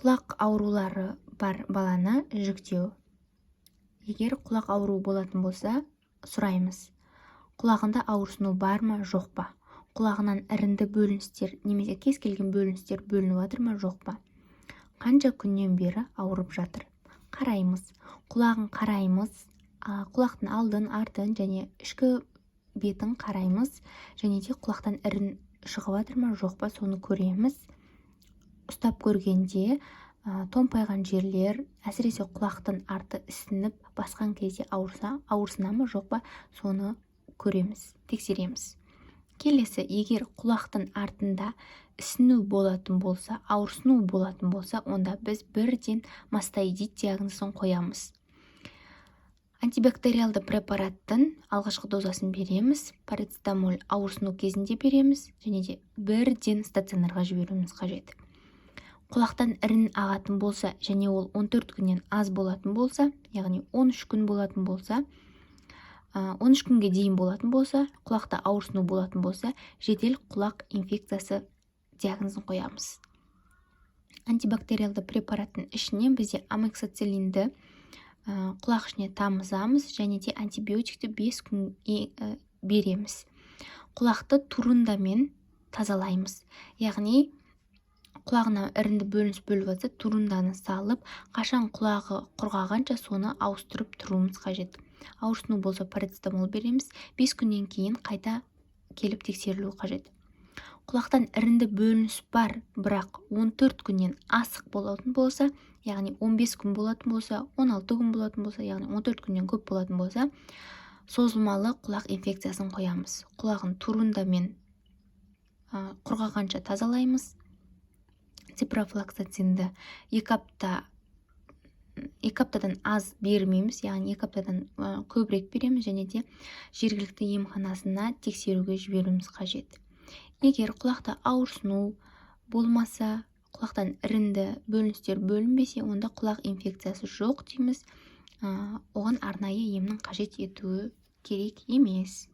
Құлақ аурулары бар баланы жүктеу. Егер құлақ ауруы болатын болса, сұраймыз. Құлағында ауырсыну бар ма, жоқ па? Құлағынан іріңді бөліністер, немесе кез келген бөліністер бөлініп жатыр ма, жоқ па? Қанша күннен бері ауырып жатыр? Қараймыз. Құлағын қараймыз. Құлақтың алдын, артын және ішкі бетін қараймыз. Және де құлақтан ірің шығып жатыр ма, жоқ па, соны көреміз. Ұстап көргенде томпайған жерлер, әсіресе құлақтың арты ісініп, басқан кезде ауырсына ма, жоқ па, соны көреміз, тексереміз. Келесі, егер құлақтың артында ісіну болатын болса, ауырсыну болатын болса, онда біз бірден мастаидит диагнозын қоямыз. Антибактериалды препараттың алғашқы дозасын береміз, парацетамол ауырсыну кезінде береміз, және де бірден стационарға жіберуіміз қажет. Құлақтан ірің ағатын болса, және ол 14 күннен аз болатын болса, яғни 13 күн болатын болса, 13 күнге дейін болатын болса, құлақта ауырсыну болатын болса, жедел құлақ инфекциясы диагнозын қоямыз. Антибактериалды препараттың ішіне бізде амоксициллинді құлақ ішіне тамызамыз, және де антибиотикті 5 күн береміз. Құлақты турундамен тазалаймыз. Яғни құлағына іріңді бөлініс бөліп жатса, турунданы салып, қашан құлағы құрғағанша соны ауыстырып тұруымыз қажет. Ауырсыну болса парацетамол береміз, 5 күннен кейін қайта келіп тексерілу қажет. Құлақтан іріңді бөлініс бар, бірақ 14 күннен асық болатын болса, яғни 15 күн болатын болса, 16 күн болатын болса, яғни 14 күннен көп болатын болса, созылмалы құлақ инфекциясын қоямыз. Құлағын турундамен құрғағанша тазалаймыз. Ципрофлоксацинді 2 аптадан аз бермейміз, яғни 2 аптадан көбірек береміз, және де жергілікті емханасына тексеруге жіберуіміз қажет. Егер құлақта ауырсыну болмаса, құлақтан іріңді бөліністер бөлінбесе, онда құлақ инфекциясы жоқ дейміз. Оған арнайы емнің қажет етуі керек емес.